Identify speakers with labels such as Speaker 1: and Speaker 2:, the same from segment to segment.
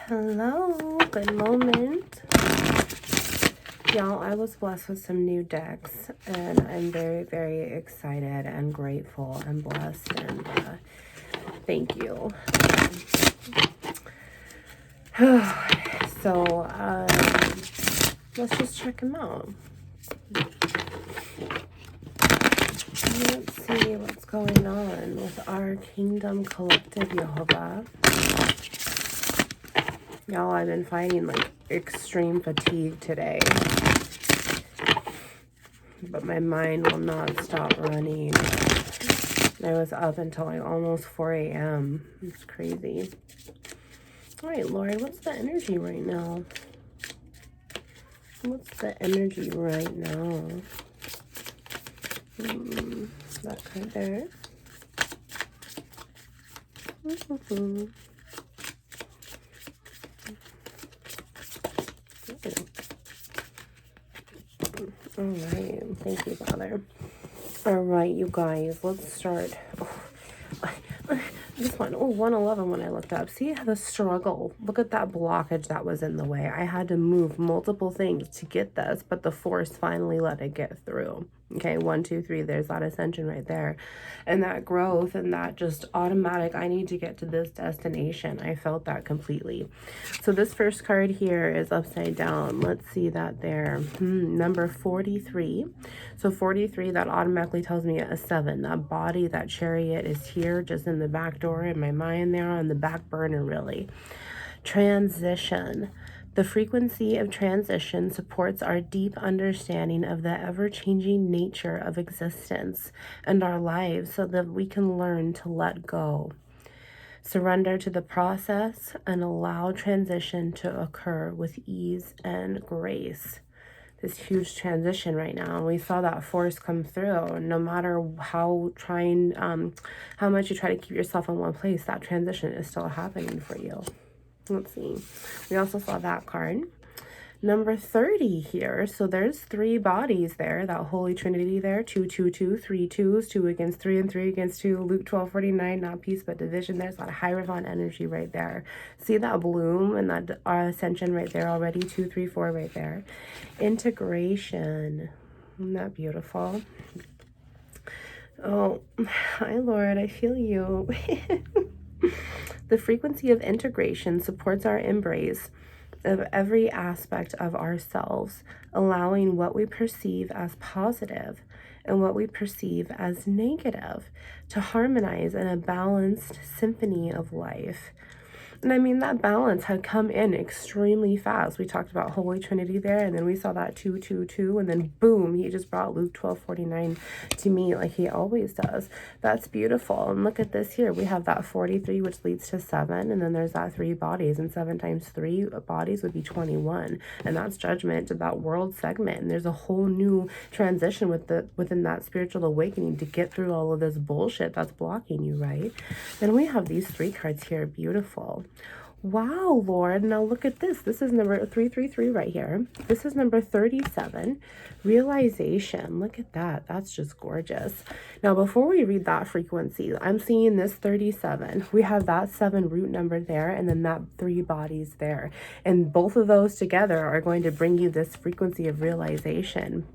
Speaker 1: Hello, good moment. Y'all, I was blessed with some new decks, and I'm very, very excited and grateful and blessed, and thank you. So, let's just check them out. Let's see what's going on with our Kingdom Collective Jehovah. Y'all, I've been finding like extreme fatigue today, but my mind will not stop running. I was up until like almost 4 a.m. It's crazy. All right, Lord, what's the energy right now? What's the energy right now? That card there. All right, thank you, Father. All right, you guys, let's start. This one, 111 when I looked up. See the struggle. Look at that blockage that was in the way. I had to move multiple things to get this, but the force finally let it get through. Okay, 1, 2, 3, there's that ascension right there. And that growth and that just automatic, I need to get to this destination. I felt that completely. So this first card here is upside down. Let's see that there. Number 43. So 43, that automatically tells me a 7. That body, that chariot is here, just in the back door in my mind there, on the back burner really. Transition. The frequency of transition supports our deep understanding of the ever-changing nature of existence and our lives so that we can learn to let go. Surrender to the process and allow transition to occur with ease and grace. This huge transition right now, and we saw that force come through. No matter how much you try to keep yourself in one place, that transition is still happening for you. Let's see. We also saw that card. Number 30 here. So there's 3 bodies there. That Holy Trinity there. 2, 2, 2, 3 2s. 2 against 3 and 3 against 2. Luke 12:49. Not peace but division. There's that Hierophant energy right there. See that bloom and that ascension right there already. 2, 3, 4 right there. Integration. Isn't that beautiful? Oh, hi, Lord. I feel you. The frequency of integration supports our embrace of every aspect of ourselves, allowing what we perceive as positive and what we perceive as negative to harmonize in a balanced symphony of life. And I mean, that balance had come in extremely fast. We talked about Holy Trinity there, and then we saw that 2, 2, 2, and then boom, he just brought Luke 12:49 to me like he always does. That's beautiful. And look at this here. We have that 43, which leads to 7, and then there's that 3 bodies, and 7 times 3 bodies would be 21, and that's judgment to that world segment. And there's a whole new transition within that spiritual awakening to get through all of this bullshit that's blocking you, right? Then we have these 3 cards here. Beautiful. Wow, Lord. Now look at this. This is number 333 right here. This is number 37. Realization. Look at that. That's just gorgeous. Now, before we read that frequency, I'm seeing this 37. We have that 7 root number there, and then that 3 bodies there. And both of those together are going to bring you this frequency of realization.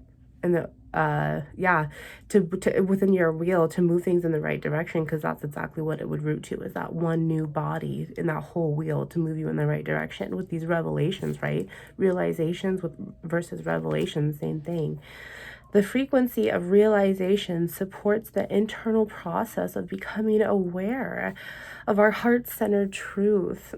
Speaker 1: And the to within your wheel to move things in the right direction, because that's exactly what it would root to, is that one new body in that whole wheel to move you in the right direction with these revelations, right? Realizations with versus revelations, same thing. The frequency of realization supports the internal process of becoming aware of our heart-centered truth,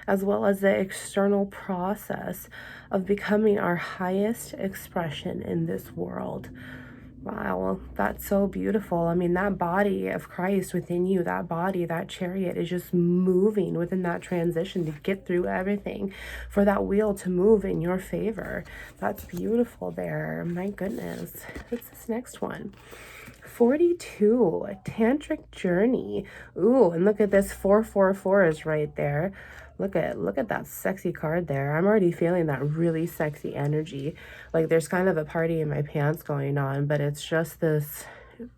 Speaker 1: as well as the external process of becoming our highest expression in this world. Wow, that's so beautiful. I mean, that body of Christ within you, that body, that chariot is just moving within that transition to get through everything for that wheel to move in your favor. That's beautiful there. My goodness. What's this next one? 42, Tantric Journey. Ooh, and look at this 444 is right there. Look at that sexy card there. I'm already feeling that really sexy energy. Like there's kind of a party in my pants going on, but it's just this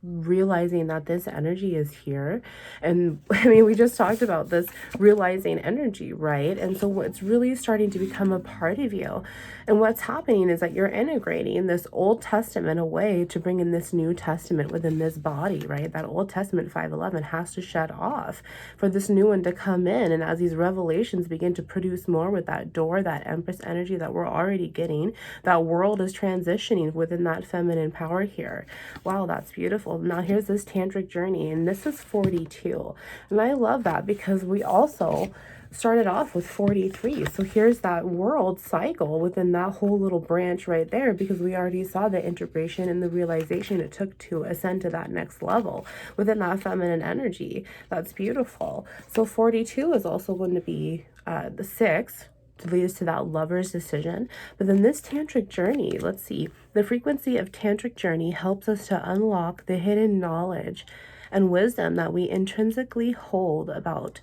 Speaker 1: realizing that this energy is here. And I mean, we just talked about this realizing energy, right? And so it's really starting to become a part of you. And what's happening is that you're integrating this Old Testament away to bring in this New Testament within this body, right? That Old Testament 511 has to shut off for this new one to come in. And as these revelations begin to produce more with that door, that Empress energy that we're already getting, that world is transitioning within that feminine power here. Wow, that's beautiful. Now here's this tantric journey, and this is 42. And I love that because we also started off with 43. So here's that world cycle within that whole little branch right there, because we already saw the integration and the realization it took to ascend to that next level within that feminine energy. That's beautiful. So 42 is also going to be the 6 to lead us to that lover's decision. But then this tantric journey, let's see, the frequency of tantric journey helps us to unlock the hidden knowledge and wisdom that we intrinsically hold about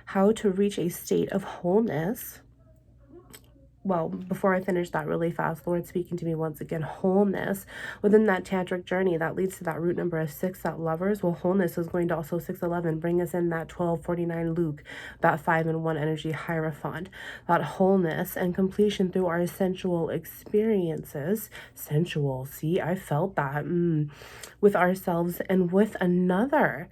Speaker 1: how to reach a state of wholeness. Well, before I finish that really fast, Lord speaking to me once again, wholeness within that tantric journey that leads to that root number of 6, that lovers. Well, wholeness is going to also 611 bring us in that 1249 Luke, that 5 and 1 energy Hierophant, that wholeness and completion through our sensual experiences. Sensual, see, I felt that with ourselves and with another.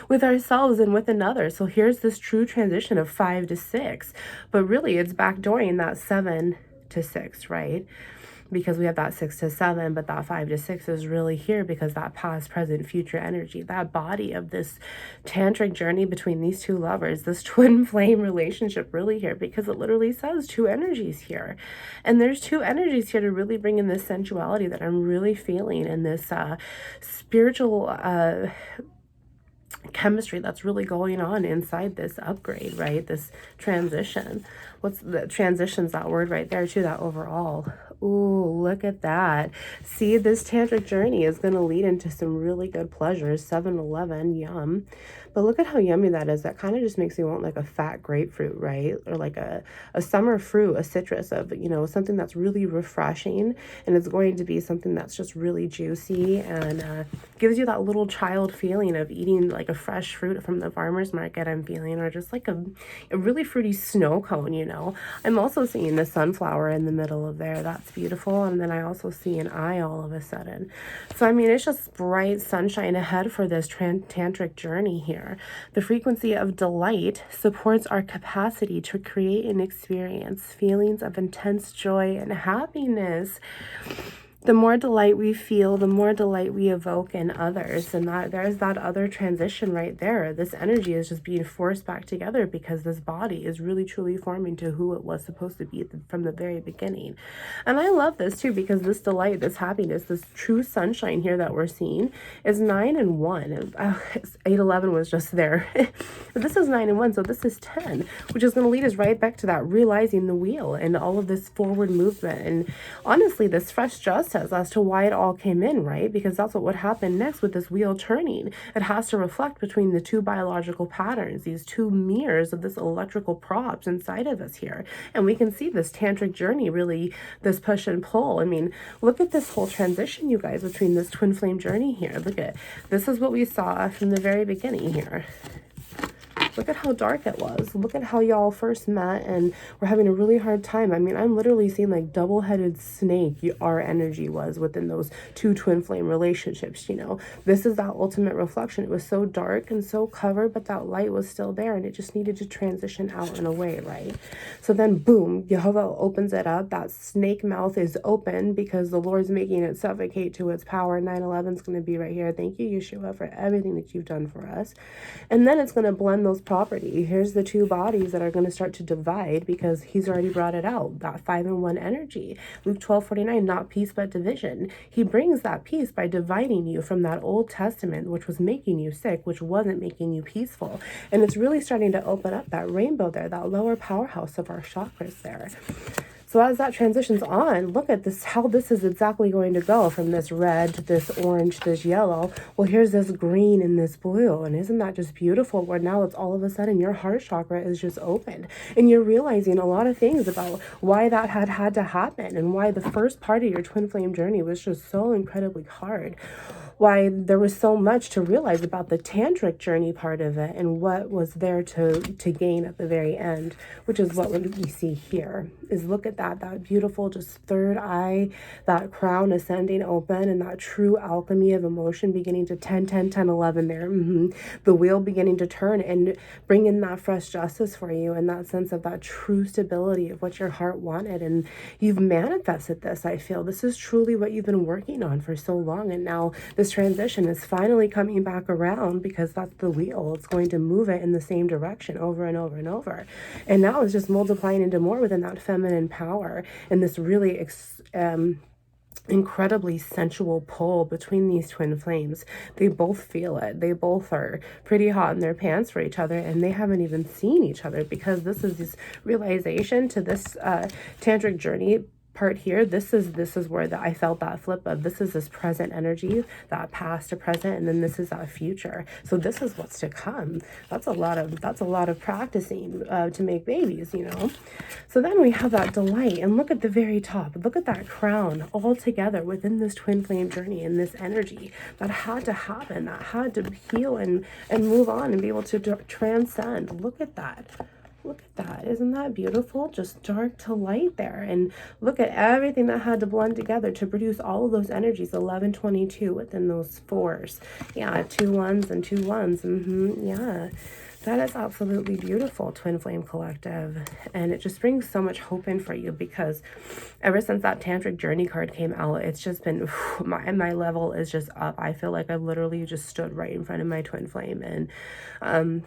Speaker 1: With ourselves and with another. So here's this true transition of 5 to 6, but really it's backdooring that 7 to 6, right? Because we have that 6 to 7, but that 5 to 6 is really here because that past, present, future energy, that body of this tantric journey between these two lovers, this twin flame relationship really here, because it literally says 2 energies here. And there's 2 energies here to really bring in this sensuality that I'm really feeling in this spiritual chemistry that's really going on inside this upgrade, right? This transition. What's the transition's that word right there too, that overall. Ooh, look at that. See, this tantric journey is going to lead into some really good pleasures. 7-Eleven, yum. But look at how yummy that is. That kind of just makes me want like a fat grapefruit, right? Or like a summer fruit, a citrus of, you know, something that's really refreshing. And it's going to be something that's just really juicy and gives you that little child feeling of eating like a fresh fruit from the farmer's market, I'm feeling, or just like a really fruity snow cone, you know. I'm also seeing the sunflower in the middle of there. That's beautiful. And then I also see an eye all of a sudden. So, I mean, it's just bright sunshine ahead for this tantric journey here. The frequency of delight supports our capacity to create and experience feelings of intense joy and happiness. The more delight we feel, the more delight we evoke in others. And that there's that other transition right there. This energy is just being forced back together because this body is really truly forming to who it was supposed to be from the very beginning. And I love this too, because this delight, this happiness, this true sunshine here that we're seeing is 9 and 1. 8-11 was just there. But this is 9 and 1, so this is 10, which is going to lead us right back to that realizing the wheel and all of this forward movement. And honestly, this fresh justice as to why it all came in, right? Because that's what would happen next with this wheel turning. It has to reflect between the 2 biological patterns, these 2 mirrors of this electrical props inside of us here. And we can see this tantric journey, really this push and pull. I mean, look at this whole transition, you guys, between this twin flame journey here. Look at, this is what we saw from the very beginning here. Look at how dark it was. Look at how y'all first met and we're having a really hard time. I mean, I'm literally seeing like double-headed snake our energy was within those 2 twin flame relationships, you know. This is that ultimate reflection. It was so dark and so covered, but that light was still there and it just needed to transition out and away, right? So then boom, Jehovah opens it up. That snake mouth is open because the Lord's making it suffocate to its power. 9/11 is going to be right here. Thank you, Yeshua, for everything that you've done for us. And then it's going to blend those property. Here's the 2 bodies that are going to start to divide because he's already brought it out. That 5 and 1 energy. Luke 12:49, not peace but division. He brings that peace by dividing you from that Old Testament, which was making you sick, which wasn't making you peaceful. And it's really starting to open up that rainbow there, that lower powerhouse of our chakras there. So as that transitions on, look at this, how this is exactly going to go from this red to this orange, this yellow. Well, here's this green and this blue. And isn't that just beautiful? Where now it's all of a sudden your heart chakra is just opened. And you're realizing a lot of things about why that had to happen and why the first part of your twin flame journey was just so incredibly hard. Why there was so much to realize about the tantric journey part of it and what was there to gain at the very end, which is what we see here. Is look at that beautiful just third eye, that crown ascending open, and that true alchemy of emotion beginning to 10, 10, 10, 11 there. The wheel beginning to turn and bring in that fresh justice for you and that sense of that true stability of what your heart wanted. And you've manifested this, I feel. This is truly what you've been working on for so long. And now this transition is finally coming back around because that's the wheel. It's going to move it in the same direction over and over and over. And now it's just multiplying into more within that feminine power and this really incredibly sensual pull between these twin flames. They both feel it. They both are pretty hot in their pants for each other, and they haven't even seen each other because this is this realization to this tantric journey part here. This is where I felt that flip of this is this present energy, that past to present, and then this is that future. So this is what's to come. That's a lot of practicing to make babies, you know. So then we have that delight, and look at the very top. Look at that crown all together within this twin flame journey and this energy that had to happen, that had to heal and move on and be able to transcend. Look at that. Look at that. Isn't that beautiful? Just dark to light there. And look at everything that had to blend together to produce all of those energies. 11, 22 within those fours. Yeah, 2 1s and 2 1s. Yeah. That is absolutely beautiful, Twin Flame Collective. And it just brings so much hope in for you because ever since that Tantric Journey card came out, it's just been, my level is just up. I feel like I've literally just stood right in front of my Twin Flame. And,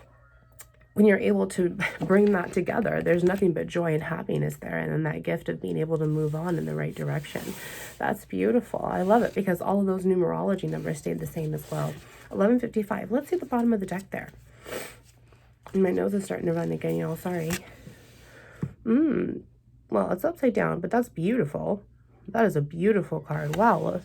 Speaker 1: when you're able to bring that together, there's nothing but joy and happiness there. And then that gift of being able to move on in the right direction. That's beautiful. I love it because all of those numerology numbers stayed the same as well. 1155. Let's see the bottom of the deck there. And my nose is starting to run again, y'all. Sorry. Well, it's upside down, but that's beautiful. That is a beautiful card. Wow.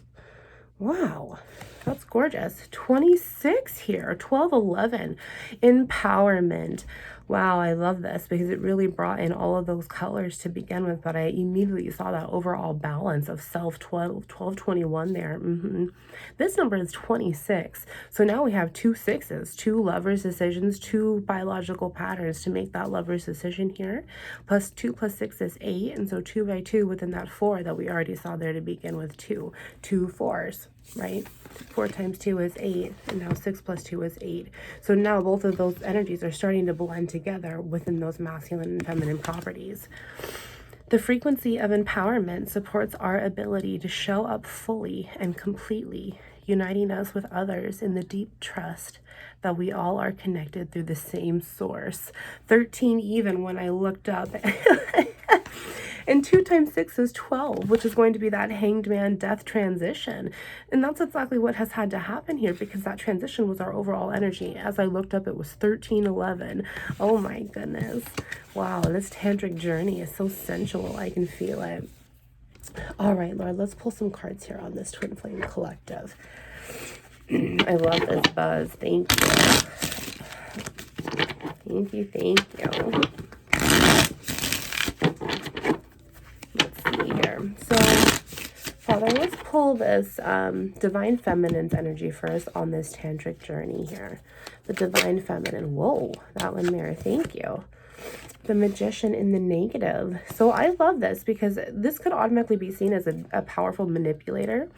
Speaker 1: Wow. That's gorgeous. 26 here. 12, 11. Empowerment. Wow, I love this because it really brought in all of those colors to begin with, but I immediately saw that overall balance of self 12, 21 there. This number is 26. So now we have 2 6s, 2 lovers' decisions, 2 biological patterns to make that lover's decision here. Plus 2 plus 6 is 8. And so 2 by 2 within that 4 that we already saw there to begin with, 2 4s, right? 4 times 2 is 8, and now 6 plus 2 is 8. So now both of those energies are starting to blend together within those masculine and feminine properties. The frequency of empowerment supports our ability to show up fully and completely, uniting us with others in the deep trust that we all are connected through the same source. 13 even when I looked up. And 2 times 6 is 12, which is going to be that hanged man death transition. And that's exactly what has had to happen here because that transition was our overall energy. As I looked up, it was 13, 11. Oh my goodness. Wow, this tantric journey is so sensual. I can feel it. All right, Lord, let's pull some cards here on this Twin Flame Collective. I love this buzz. Thank you. Thank you. So, Father, let's pull this Divine Feminine's energy first on this Tantric journey here. The Divine Feminine. Whoa, that one there. Thank you. The Magician in the negative. So I love this because this could automatically be seen as a powerful manipulator.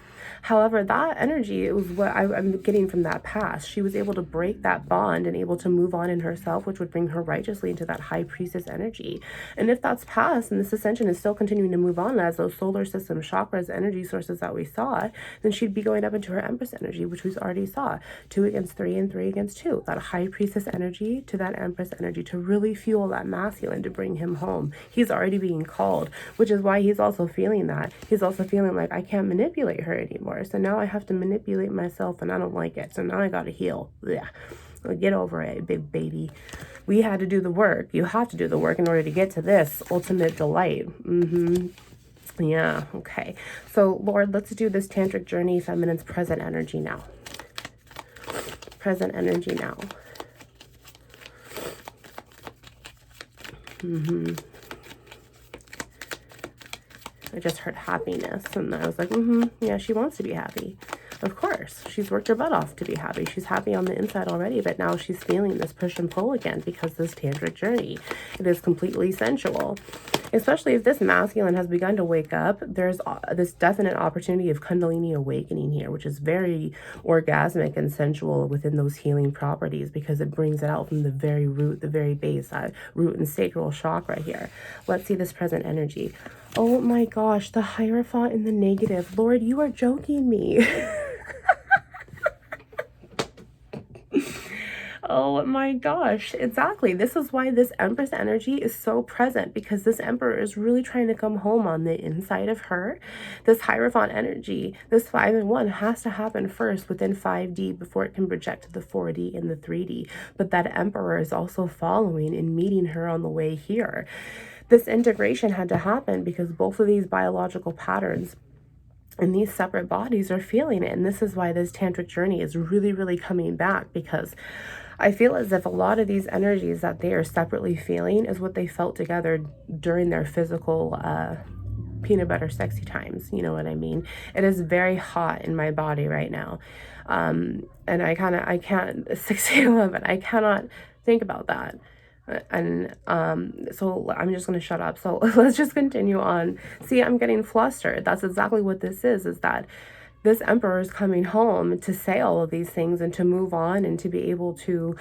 Speaker 1: However, that energy, it was what I'm getting from that past. She was able to break that bond and able to move on in herself, which would bring her righteously into that High Priestess energy. And if that's past and this ascension is still continuing to move on as those solar system chakras, energy sources that we saw, then she'd be going up into her Empress energy, which we already saw. 2 against 3 and 3 against 2. That High Priestess energy to that Empress energy to really fuel that masculine to bring him home. He's already being called, which is why he's also feeling that. He's also feeling like I can't manipulate her anymore. So now I have to manipulate myself and I don't like it. So now I got to heal. Yeah. Get over it, big baby. We had to do the work. You have to do the work in order to get to this ultimate delight. Yeah, okay. So, Lord, let's do this tantric journey, feminine's present energy now. Present energy now. I just heard happiness, and I was like, yeah, she wants to be happy. Of course, she's worked her butt off to be happy. She's happy on the inside already, but now she's feeling this push and pull again because this tantric journey, it is completely sensual. Especially if this masculine has begun to wake up, there's this definite opportunity of Kundalini awakening here, which is very orgasmic and sensual within those healing properties because it brings it out from the very root, the very base, root and sacral chakra here. Let's see this present energy. Oh my gosh, the Hierophant in the negative. Lord, you are joking me. Oh my gosh, exactly. This is why this Empress energy is so present, because this Emperor is really trying to come home on the inside of her. This Hierophant energy, this 5 and 1 has to happen first within 5D before it can project to the 4D and the 3D. But that Emperor is also following and meeting her on the way here. This integration had to happen because both of these biological patterns and these separate bodies are feeling it. And this is why this tantric journey is really, really coming back, because I feel as if a lot of these energies that they are separately feeling is what they felt together during their physical peanut butter sexy times. You know what I mean? It is very hot in my body right now. And I can't, 16-11, I cannot think about that. And so I'm just going to shut up. So let's just continue on. See, I'm getting flustered. That's exactly what this is that this Emperor is coming home to say all of these things and to move on and to be able to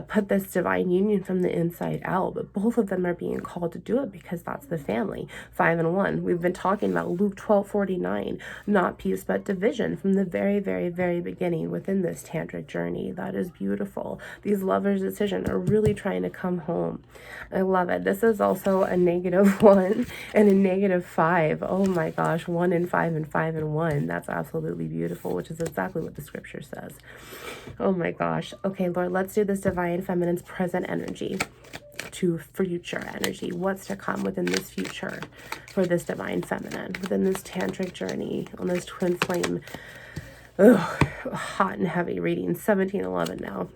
Speaker 1: put this divine union from the inside out. But both of them are being called to do it because that's the family. 5 and 1. We've been talking about Luke 12:49, not peace but division, from the very, very, very beginning within this tantric journey. That is beautiful. These lovers' decision are really trying to come home. I love it. This is also a -1 and a -5. Oh my gosh, 1 and 5 and 5 and 1. That's absolutely beautiful, which is exactly what the scripture says. Oh my gosh. Okay, Lord, let's do this divine feminine's present energy to future energy. What's to come within this future for this divine feminine, within this tantric journey on this twin flame. Hot and heavy reading. 1711 now.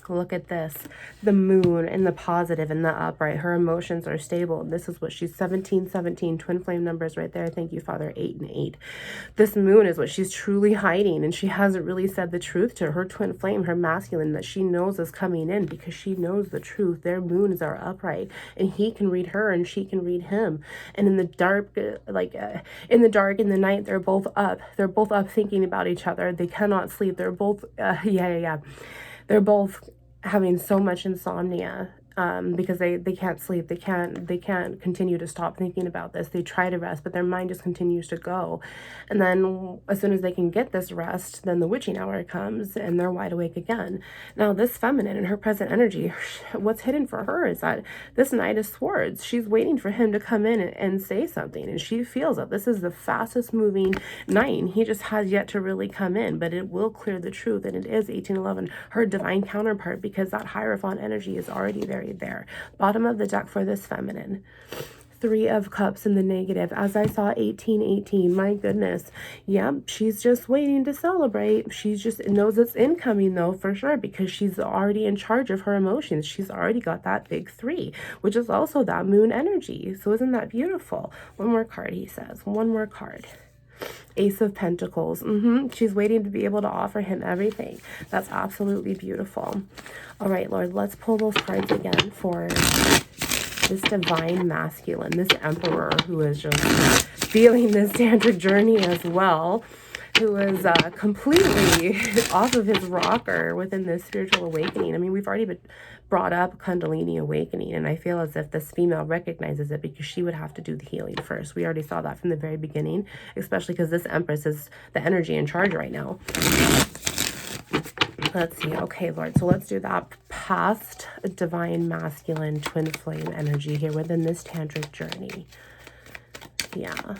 Speaker 1: Look at this, the moon and the positive and the upright. Her emotions are stable. This is what she's 17, twin flame numbers right there. Thank you, Father. 8 and 8. This moon is what she's truly hiding, and she hasn't really said the truth to her twin flame, her masculine, that she knows is coming in, because she knows the truth. Their moons are upright, and he can read her and she can read him. And in the dark, in the night, they're both up. They're both up thinking about each other. They cannot sleep. They're both, They're both having so much insomnia because they can't sleep. They can't continue to stop thinking about this. They try to rest, but their mind just continues to go. And then as soon as they can get this rest, then the witching hour comes and they're wide awake again. Now this feminine in her present energy, what's hidden for her is that this Knight of Swords, she's waiting for him to come in and say something, and she feels that this is the fastest moving knight. He just has yet to really come in, but it will clear the truth, and it is 1811, her divine counterpart, because that Hierophant energy is already very there. Bottom of the deck for this feminine. 3 of Cups in the negative. As I saw, 1818. My goodness. Yep, she's just waiting to celebrate. She just knows it's incoming, though, for sure, because she's already in charge of her emotions. She's already got that big 3, which is also that moon energy. So isn't that beautiful? One more card, he says. One more card. Ace of Pentacles. She's waiting to be able to offer him everything. That's absolutely beautiful. All right, Lord, let's pull those cards again for this divine masculine, this Emperor who is just feeling this tantric journey as well, who is completely off of his rocker within this spiritual awakening. I mean, we've already brought up Kundalini awakening, and I feel as if this female recognizes it because she would have to do the healing first. We already saw that from the very beginning, especially because this Empress is the energy in charge right now. Let's see. Okay, Lord. So let's do that past divine masculine twin flame energy here within this tantric journey. Yeah.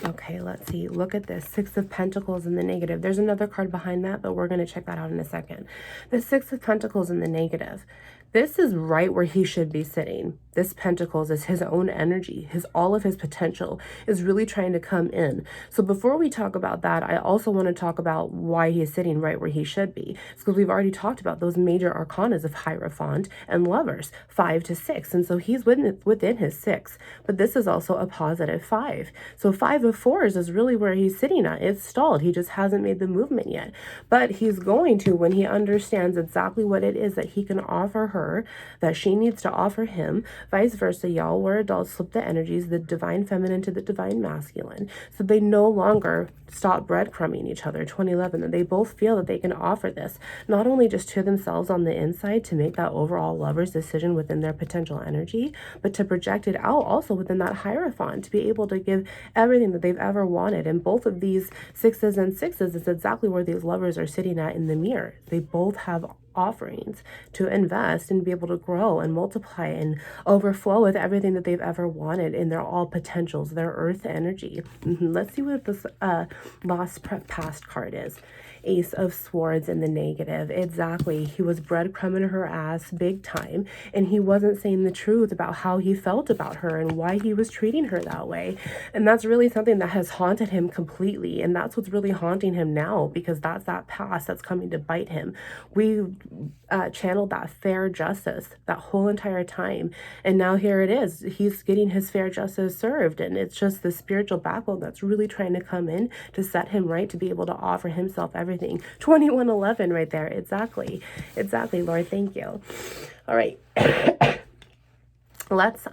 Speaker 1: Okay, let's see. Look at this. Six of Pentacles in the negative. There's another card behind that, but we're going to check that out in a second. The Six of Pentacles in the negative. This is right where he should be sitting. This Pentacles is his own energy. All of his potential is really trying to come in. So before we talk about that, I also want to talk about why he is sitting right where he should be. It's because we've already talked about those major arcanas of Hierophant and Lovers, 5 to 6. And so he's within his 6. But this is also a positive 5. So 5 of 4s is really where he's sitting at. It's stalled. He just hasn't made the movement yet. But he's going to when he understands exactly what it is that he can offer her, that she needs to offer him. Vice versa, y'all. We're adults, flip the energies, the divine feminine to the divine masculine. So they no longer stop breadcrumbing each other. 2011, that they both feel that they can offer this, not only just to themselves on the inside to make that overall lover's decision within their potential energy, but to project it out also within that Hierophant, to be able to give everything that they've ever wanted. And both of these 6s and 6s is exactly where these lovers are sitting at in the mirror. They both have offerings to invest and be able to grow and multiply and overflow with everything that they've ever wanted, and they're all potentials, their earth energy. Let's see what this lost past card is. Ace of Swords in the negative. Exactly. He was breadcrumbing her ass big time, and he wasn't saying the truth about how he felt about her and why he was treating her that way. And that's really something that has haunted him completely, and that's what's really haunting him now, because that's that past that's coming to bite him. We channeled that fair justice that whole entire time, and now here it is. He's getting his fair justice served, and it's just the spiritual backbone that's really trying to come in to set him right, to be able to offer himself everything. 2111 right there. Exactly, Lord. Thank you. All right. Let's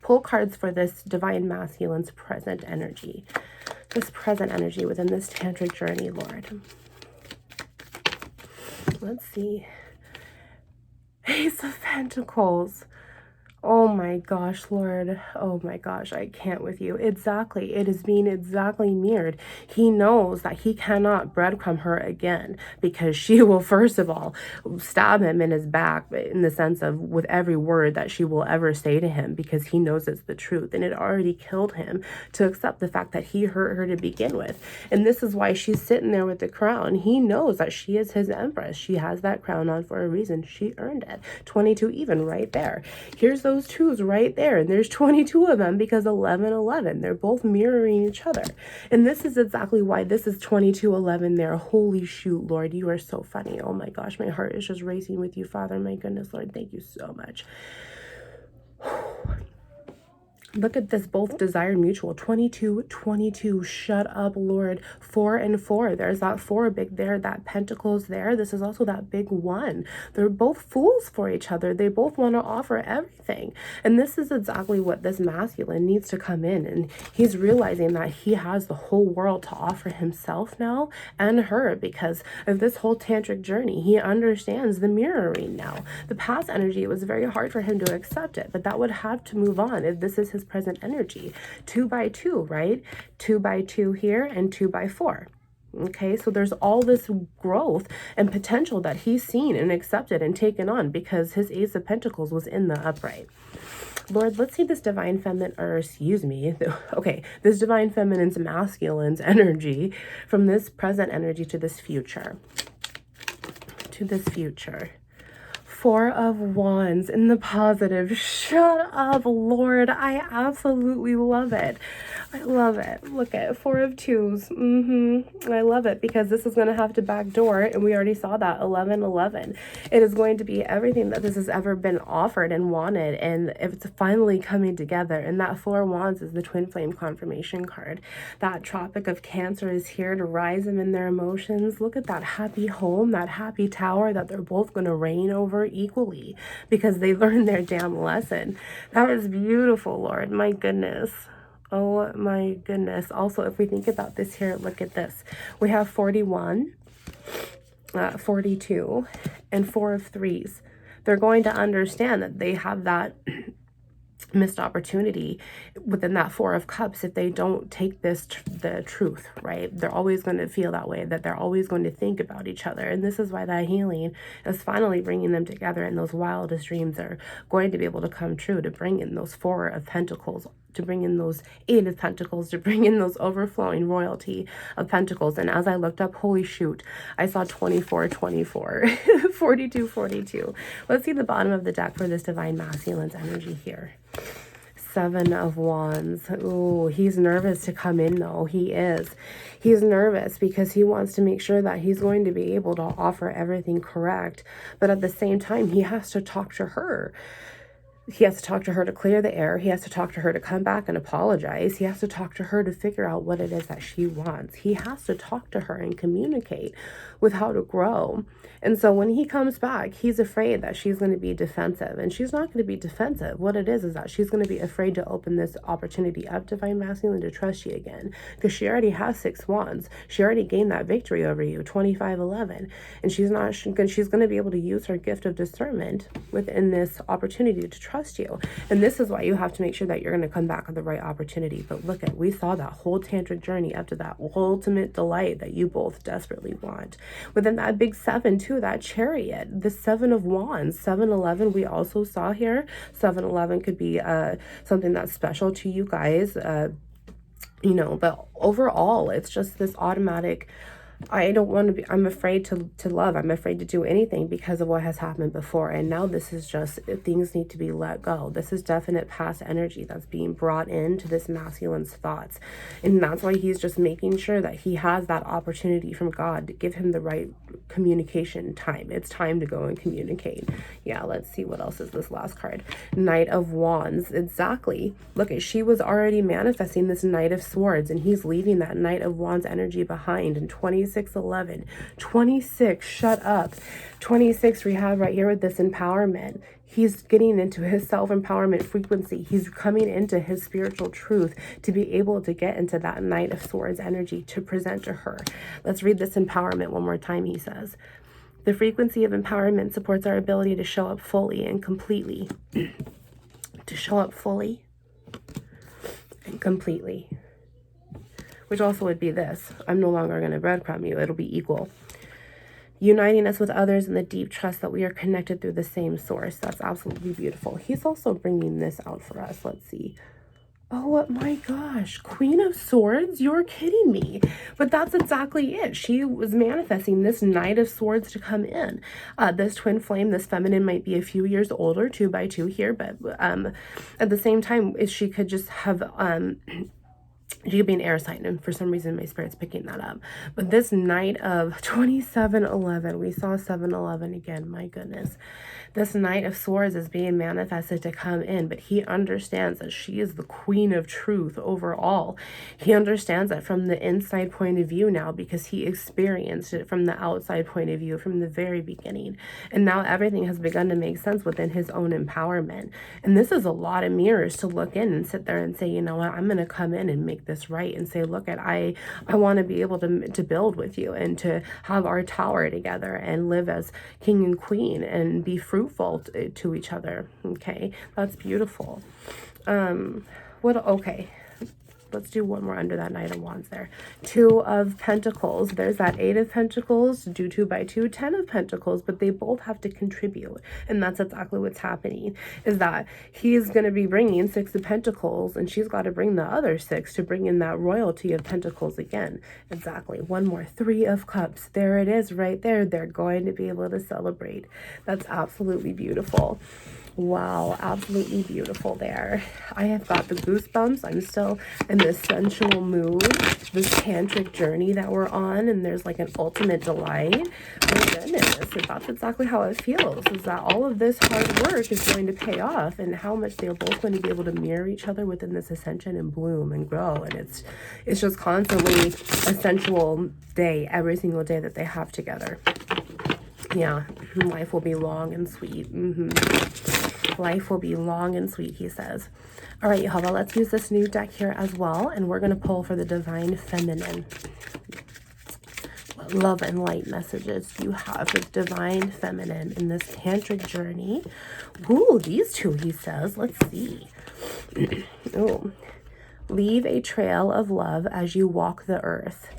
Speaker 1: pull cards for this divine masculine's present energy. This present energy within this tantric journey, Lord. Let's see. Ace of Pentacles. Oh my gosh, Lord. Oh my gosh, I can't with you. Exactly. It is being exactly mirrored. He knows that he cannot breadcrumb her again, because she will, first of all, stab him in his back, in the sense of with every word that she will ever say to him, because he knows it's the truth. And it already killed him to accept the fact that he hurt her to begin with. And this is why she's sitting there with the crown. He knows that she is his empress. She has that crown on for a reason. She earned it. 22 even right there. Here's those 2s right there, and there's 22 of them, because 1111, they're both mirroring each other. And this is exactly why this is 2211 there. Holy shoot, Lord, you are so funny. Oh my gosh, my heart is just racing with you, Father. My goodness, Lord, thank you so much. Look at this, both desired mutual. 22, 22. Shut up, Lord. 4 and 4. There's that 4 big there, that Pentacles there. This is also that big 1. They're both fools for each other. They both want to offer everything. And this is exactly what this masculine needs to come in. And he's realizing that he has the whole world to offer himself now, and her, because of this whole tantric journey. He understands the mirroring now. The past energy, it was very hard for him to accept it, but that would have to move on if this is his present energy. 2 by 2, right? 2 by 2 here, and 2 by 4. Okay, so there's all this growth and potential that he's seen and accepted and taken on, because his Ace of Pentacles was in the upright. Lord, let's see this divine feminine, or excuse me, okay, this divine feminine's masculine's energy from this present energy to this future. To this future. 4 of Wands in the positive. Shut up, Lord. I absolutely love it. I love it. Look at 4 of 2s. I love it, because this is going to have to backdoor, and we already saw that 1111. It is going to be everything that this has ever been offered and wanted, and it's finally coming together. And that 4 of Wands is the twin flame confirmation card. That Tropic of Cancer is here to rise them in their emotions. Look at that happy home, that happy tower that they're both going to reign over equally, because they learned their damn lesson. That is beautiful, Lord. My goodness. Oh my goodness. Also, if we think about this here, look at this. We have 41, 42, and 4 of 3s. They're going to understand that they have that missed opportunity within that Four of Cups if they don't take this the truth, right? They're always going to feel that way, that they're always going to think about each other. And this is why that healing is finally bringing them together, and those wildest dreams are going to be able to come true, to bring in those Four of Pentacles, to bring in those Eight of Pentacles, to bring in those overflowing royalty of Pentacles. And as I looked up, holy shoot, I saw 24, 24, 42, 42. Let's see the bottom of the deck for this Divine Masculine's energy here. Seven of Wands. Ooh, he's nervous to come in though. He is. He's nervous because he wants to make sure that he's going to be able to offer everything correct. But at the same time, he has to talk to her. He has to talk to her to clear the air. He has to talk to her to come back and apologize. He has to talk to her to figure out what it is that she wants. He has to talk to her and communicate with how to grow. And so when he comes back, he's afraid that she's going to be defensive, and she's not going to be defensive. What it is that she's going to be afraid to open this opportunity up, Divine Masculine, to trust you again, because she already has 6 wands. She already gained that victory over you, 25-11, and she's going to be able to use her gift of discernment within this opportunity to trust you. And this is why you have to make sure that you're going to come back with the right opportunity. But look at, we saw that whole tantric journey up to that ultimate delight that you both desperately want. Within that big 7 too, that Chariot, the 7 of Wands, 7-11, we also saw here. 7-11 could be something that's special to you guys, you know, but overall, it's just this automatic, I don't want to be, I'm afraid to love. I'm afraid to do anything because of what has happened before. And now this is just, things need to be let go. This is definite past energy that's being brought into this masculine's thoughts. And that's why he's just making sure that he has that opportunity from God to give him the right communication time. It's time to go and communicate. Yeah, let's see what else is this last card. Knight of Wands. Exactly. Look, she was already manifesting this Knight of Swords, and he's leaving that Knight of Wands energy behind. And 26-11, 26, shut up. 26 we have right here with this empowerment. He's getting into his self-empowerment frequency. He's coming into his spiritual truth to be able to get into that Knight of Swords energy to present to her. Let's read this empowerment one more time. He says, the frequency of empowerment supports our ability to show up fully and completely. To show up fully and completely. Which also would be this. I'm no longer going to breadcrumb you. It'll be equal. Uniting us with others in the deep trust that we are connected through the same source. That's absolutely beautiful. He's also bringing this out for us. Let's see. Oh my gosh. Queen of Swords? You're kidding me. But that's exactly it. She was manifesting this Knight of Swords to come in. This twin flame, this feminine might be a few years older, 2 by 2 here. But at the same time, she could just have... she could be an air sign, and for some reason my spirit's picking that up. But this Knight of 27-11, we saw 7-11 again, my goodness. This Knight of Swords is being manifested to come in, but he understands that she is the queen of truth overall. He understands that from the inside point of view now, because he experienced it from the outside point of view from the very beginning. And now everything has begun to make sense within his own empowerment. And this is a lot of mirrors to look in and sit there and say, you know what, I'm going to come in and make this right and say, look, I want to be able to build with you and to have our tower together and live as king and queen and be fruitful to each other. Okay, that's beautiful. Okay, let's do one more under that Knight of Wands there. 2 of Pentacles. There's that 8 of Pentacles, do 2 by 2, 10 of Pentacles, but they both have to contribute. And that's exactly what's happening, is that he's going to be bringing 6 of Pentacles, and she's got to bring the other 6 to bring in that royalty of Pentacles again. Exactly. One more. 3 of Cups. There it is right there. They're going to be able to celebrate. That's absolutely beautiful. Wow, absolutely beautiful there. I have got the goosebumps. I'm still in this sensual mood, this tantric journey that we're on, and there's like an ultimate delight. My goodness, that's exactly how it feels, is that all of this hard work is going to pay off, and how much they're both going to be able to mirror each other within this ascension and bloom and grow. And it's just constantly a sensual day, every single day that they have together. Yeah, life will be long and sweet. Life will be long and sweet, he says. All right, Yehovah, let's use this new deck here as well, and we're going to pull for the Divine Feminine. What love and light messages do you have with divine feminine in this tantric journey? Ooh, these two, he says. Let's see. Oh, leave a trail of love as you walk the earth.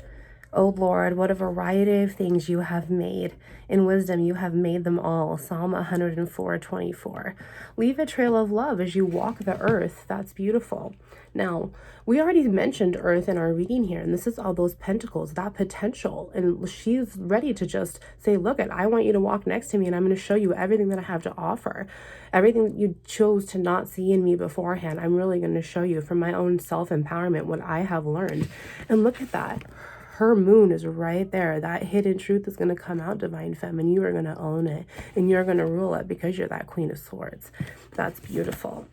Speaker 1: O Lord, what a variety of things you have made. In wisdom, you have made them all. Psalm 104:24. Leave a trail of love as you walk the earth. That's beautiful. Now, we already mentioned earth in our reading here, and this is all those pentacles, that potential. And she's ready to just say, look, I want you to walk next to me, and I'm going to show you everything that I have to offer. Everything that you chose to not see in me beforehand, I'm really going to show you from my own self-empowerment what I have learned. And look at that. Her moon is right there. That hidden truth is going to come out, divine femme, you are going to own it, and you're going to rule it because you're that Queen of Swords. That's beautiful.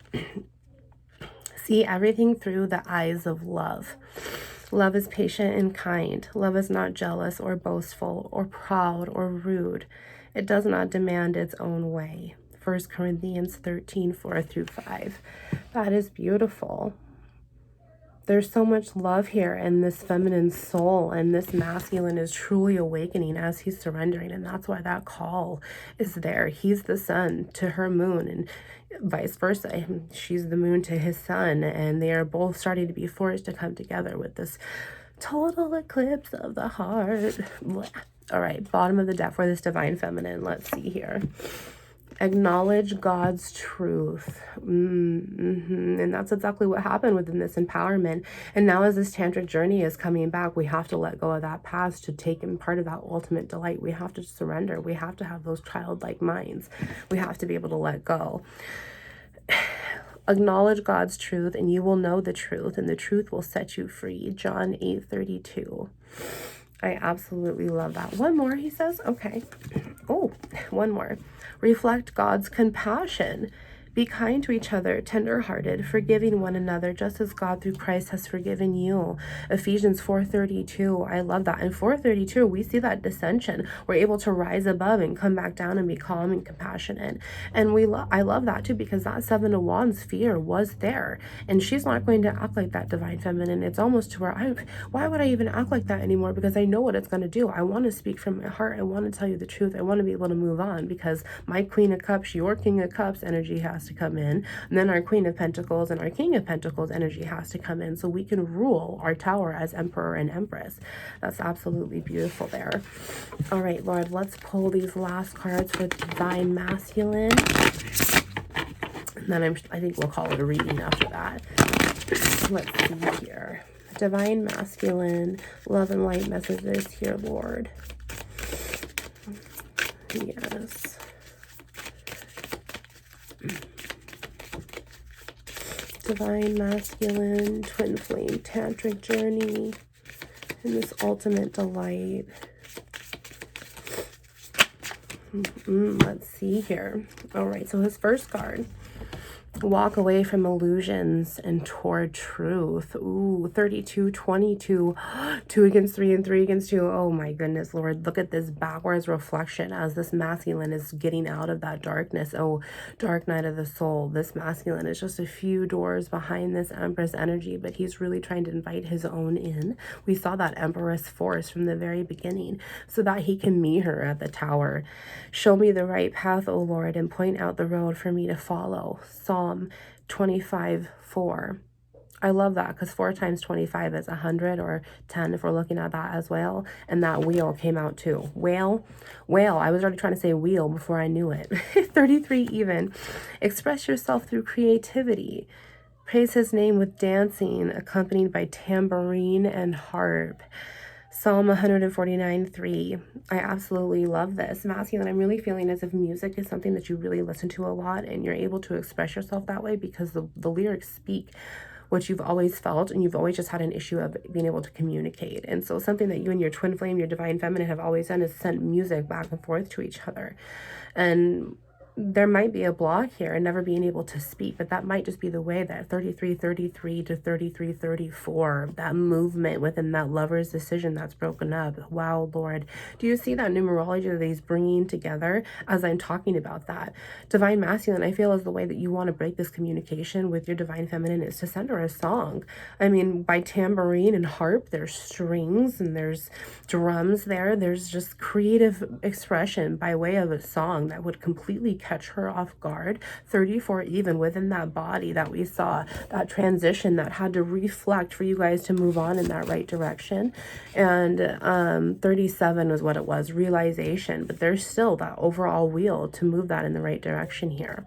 Speaker 1: See everything through the eyes of love. Love is patient and kind. Love is not jealous or boastful or proud or rude. It does not demand its own way. 1 Corinthians 13:4-5. That is beautiful. There's so much love here in this feminine soul, and this masculine is truly awakening as he's surrendering, and that's why that call is there. He's the sun to her moon, and vice versa. She's the moon to his sun, and they are both starting to be forced to come together with this total eclipse of the heart. Blah. All right, bottom of the deck for this divine feminine. Let's see here. Acknowledge God's truth. And that's exactly what happened within this empowerment. And now as this tantric journey is coming back, we have to let go of that past to take in part of that ultimate delight. We have to surrender. We have to have those childlike minds. We have to be able to let go. Acknowledge God's truth and you will know the truth, and the truth will set you free. John 8:32. I absolutely love that. One more, he says. Okay. Oh, one more. Reflect God's compassion. Be kind to each other, tender-hearted, forgiving one another, just as God through Christ has forgiven you. Ephesians 4:32. I love that. In 4:32, we see that dissension. We're able to rise above and come back down and be calm and compassionate. And I love that too, because that Seven of Wands fear was there. And she's not going to act like that, divine feminine. It's almost to where why would I even act like that anymore? Because I know what it's going to do. I want to speak from my heart. I want to tell you the truth. I want to be able to move on, because my Queen of Cups, your King of Cups energy has to come in, and then our Queen of Pentacles and our King of Pentacles energy has to come in, so we can rule our tower as Emperor and Empress. That's absolutely beautiful there. All right, Lord, let's pull these last cards for divine masculine, and then I think we'll call it a reading after that. Let's see here. Divine masculine, love and light messages here, Lord. Yes. Divine masculine, twin flame, tantric journey, and this ultimate delight. Let's see here. All right, so his first card. Walk away from illusions and toward truth. Ooh, 32:22. 2 against 3 and 3 against 2. Oh my goodness, Lord. Look at this backwards reflection as this masculine is getting out of that darkness. Oh, dark night of the soul. This masculine is just a few doors behind this Empress energy, but he's really trying to invite his own in. We saw that Empress force from the very beginning so that he can meet her at the tower. Show me the right path, O Lord, and point out the road for me to follow. Psalm 25:4. I love that, because 4 times 25 is 100, or 10 if we're looking at that as well. And that wheel came out too. Whale. I was already trying to say wheel before I knew it. 33 even. Express yourself through creativity. Praise his name with dancing, accompanied by tambourine and harp. Psalm 149:3. I absolutely love this. Masculine, I'm really feeling as if music is something that you really listen to a lot, and you're able to express yourself that way because the lyrics speak what you've always felt, and you've always just had an issue of being able to communicate. And so something that you and your twin flame, your divine feminine, have always done is sent music back and forth to each other. And there might be a block here and never being able to speak, but that might just be the way that 3333 to 3334, that movement within that lover's decision that's broken up. Wow, Lord. Do you see that numerology that he's bringing together as I'm talking about that? Divine Masculine, I feel, is the way that you want to break this communication with your Divine Feminine is to send her a song. I mean, by tambourine and harp, there's strings and there's drums there. There's just creative expression by way of a song that would completely catch her off guard. 34, even within that body that we saw, that transition that had to reflect for you guys to move on in that right direction. And 37 was what it was, realization, but there's still that overall wheel to move that in the right direction here.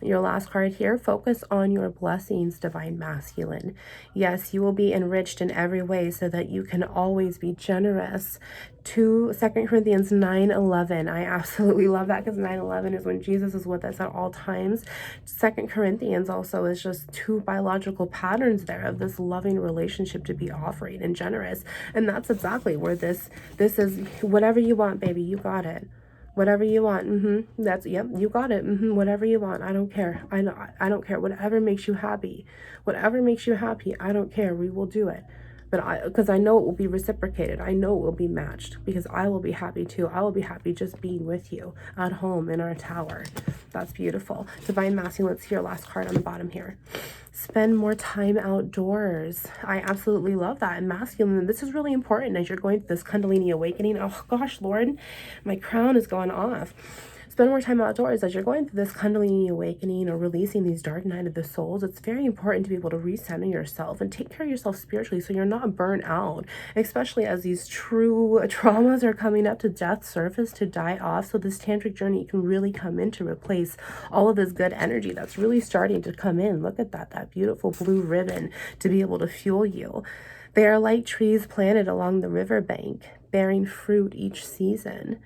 Speaker 1: Your last card here, focus on your blessings, Divine Masculine. Yes, you will be enriched in every way so that you can always be generous. 2 Corinthians 9:11. I absolutely love that because 9:11 is when Jesus is with us at all times. 2 Corinthians also is just 2 biological patterns there of this loving relationship to be offering and generous. And that's exactly where this is. Whatever you want, baby, you got it. Whatever you want. That's, yep, you got it. Whatever you want. I don't care. I don't care. Whatever makes you happy. Whatever makes you happy, I don't care. We will do it. But because I know it will be reciprocated. I know it will be matched because I will be happy too. I will be happy just being with you at home in our tower. That's beautiful. Divine Masculine, let's see your last card on the bottom here. Spend more time outdoors. I absolutely love that. And masculine, this is really important as you're going through this Kundalini awakening. Oh gosh, Lord, my crown is going off. Spend more time outdoors as you're going through this Kundalini awakening or releasing these dark night of the souls. It's very important to be able to recenter yourself and take care of yourself spiritually so you're not burnt out, especially as these true traumas are coming up to death's surface to die off. So this tantric journey can really come in to replace all of this good energy that's really starting to come in. Look at that beautiful blue ribbon to be able to fuel you. They are like trees planted along the riverbank, bearing fruit each season.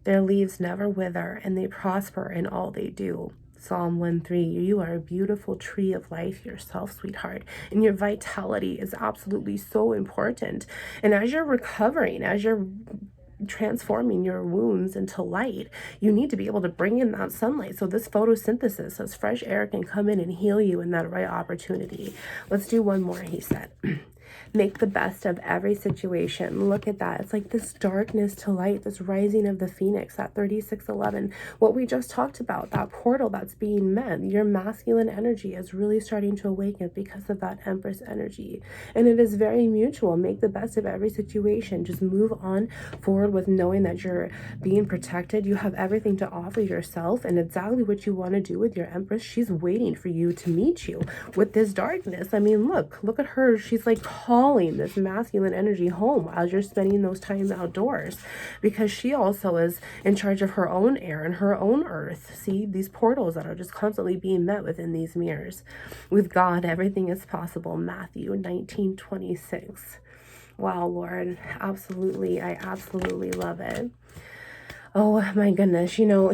Speaker 1: Their leaves never wither, and they prosper in all they do. Psalm 1:3, you are a beautiful tree of life yourself, sweetheart, and your vitality is absolutely so important. And as you're recovering, as you're transforming your wounds into light, you need to be able to bring in that sunlight so this photosynthesis, so fresh air can come in and heal you in that right opportunity. Let's do one more, he said. Make the best of every situation. Look at that. It's like this darkness to light, this rising of the phoenix, that 3611. What we just talked about, that portal that's being met. Your masculine energy is really starting to awaken because of that Empress energy. And it is very mutual. Make the best of every situation. Just move on forward with knowing that you're being protected. You have everything to offer yourself and exactly what you want to do with your Empress. She's waiting for you to meet you with this darkness. I mean, look at her. She's like calling this masculine energy home as you're spending those times outdoors, because she also is in charge of her own air and her own earth. See these portals that are just constantly being met within these mirrors. With God, everything is possible. Matthew 19:26. Wow, Lord, absolutely. I absolutely love it. Oh my goodness. You know,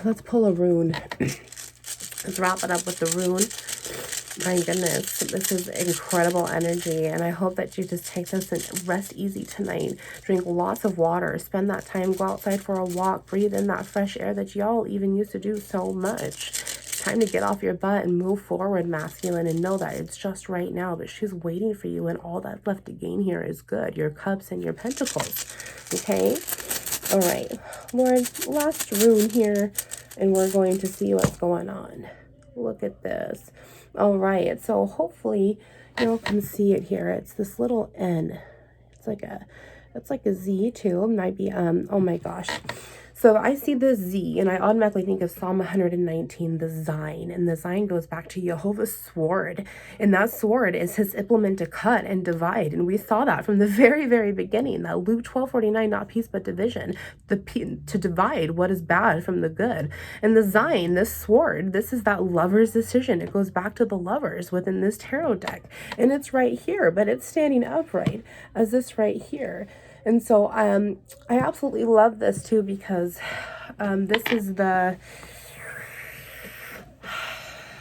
Speaker 1: let's pull a rune. Let's wrap it up with the rune. My goodness, this is incredible energy, and I hope that you just take this and rest easy tonight. Drink lots of water, spend that time, go outside for a walk, breathe in that fresh air that y'all even used to do so much. It's time to get off your butt and move forward, masculine, and know that it's just right now, but she's waiting for you, and all that's left to gain here is good, your cups and your pentacles, okay? All right, Lord, last rune here, and we're going to see what's going on. Look at this. All right, so hopefully you can see it here. It's this little N. It's like a Z too. It might be oh my gosh. So I see the Z and I automatically think of Psalm 119, the Zine. And the Zine goes back to Jehovah's sword. And that sword is his implement to cut and divide. And we saw that from the very, very beginning, that Luke 12:49, not peace but division, to divide what is bad from the good. And the Zine, this sword, this is that lover's decision. It goes back to the lovers within this tarot deck. And it's right here, but it's standing upright as this right here. And so I absolutely love this too, because this is the,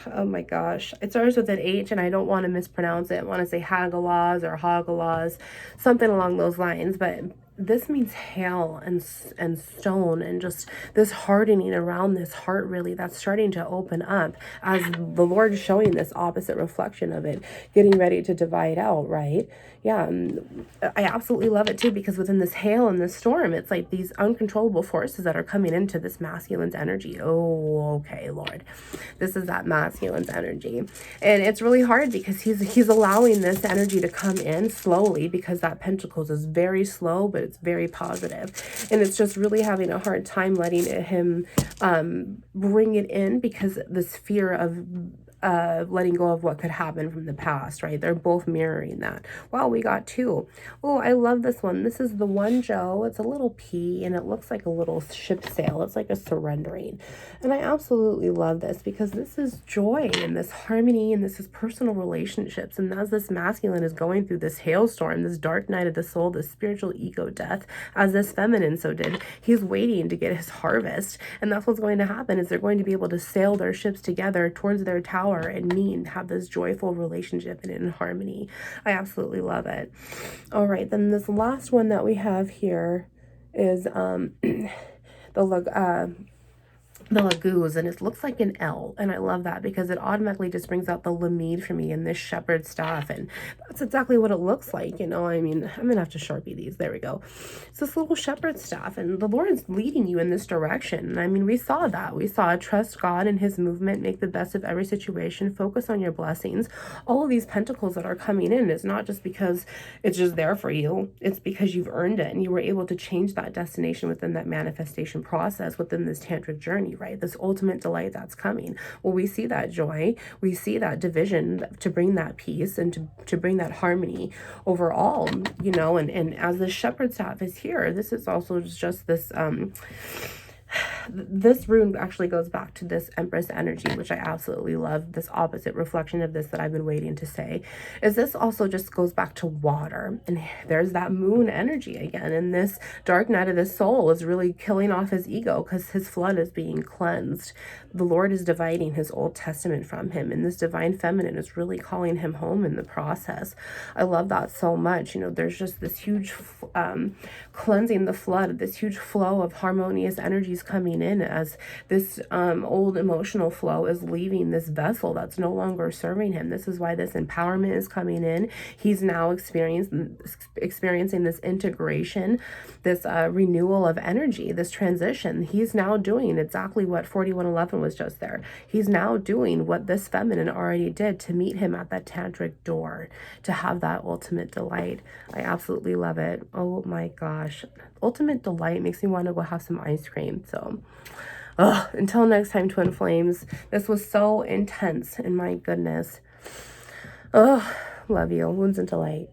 Speaker 1: oh my gosh, it starts with an H and I don't want to mispronounce it. I want to say Hagalaz or Hagalaz, something along those lines. But this means hail and stone, and just this hardening around this heart, really, that's starting to open up as the Lord is showing this opposite reflection of it, getting ready to divide out, right? Yeah, and I absolutely love it too, because within this hail and this storm, it's like these uncontrollable forces that are coming into this masculine's energy. Oh, okay, Lord. This is that masculine's energy. And it's really hard because he's allowing this energy to come in slowly, because that Pentacles is very slow, but it's very positive. And it's just really having a hard time letting him bring it in, because this fear of letting go of what could happen from the past, right? They're both mirroring that. Wow, we got two. Oh, I love this one. This is the one Joe. It's a little P, and it looks like a little ship sail. It's like a surrendering. And I absolutely love this, because this is joy and this harmony, and this is personal relationships. And as this masculine is going through this hailstorm, this dark night of the soul, this spiritual ego death, as this feminine so did, he's waiting to get his harvest. And that's what's going to happen, is they're going to be able to sail their ships together towards their tower and meet and have this joyful relationship and in harmony. I absolutely love it. All right, then this last one that we have here is the Laguz, and it looks like an L, and I love that, because it automatically just brings out the Lamide for me and this shepherd staff, and that's exactly what it looks like, you know. I mean, I'm gonna have to Sharpie these. There we go. It's this little shepherd staff, and the Lord is leading you in this direction. And I mean, we saw that. We saw trust God and his movement, make the best of every situation, focus on your blessings. All of these pentacles that are coming in is not just because it's just there for you, it's because you've earned it, and you were able to change that destination within that manifestation process, within this tantric journey, right? This ultimate delight that's coming. Well, we see that joy, we see that division to bring that peace and to bring that harmony overall, you know. And as the shepherd staff is here, this is also just this this rune actually goes back to this Empress energy, which I absolutely love. This opposite reflection of this that I've been waiting to say is this also just goes back to water. And there's that moon energy again. And this dark night of the soul is really killing off his ego, because his flood is being cleansed. The Lord is dividing his Old Testament from him. And this divine feminine is really calling him home in the process. I love that so much. You know, there's just this huge cleansing the flood, this huge flow of harmonious energies coming in, as this old emotional flow is leaving this vessel that's no longer serving him. This is why this empowerment is coming in. He's now experiencing this integration, this renewal of energy, this transition. He's now doing exactly what 4111 was just there. He's now doing what this feminine already did to meet him at that tantric door, to have that ultimate delight. I absolutely love it. Oh my gosh. Ultimate delight makes me want to go have some ice cream. So until next time, twin flames, this was so intense, and my goodness, love you. Wounds into light.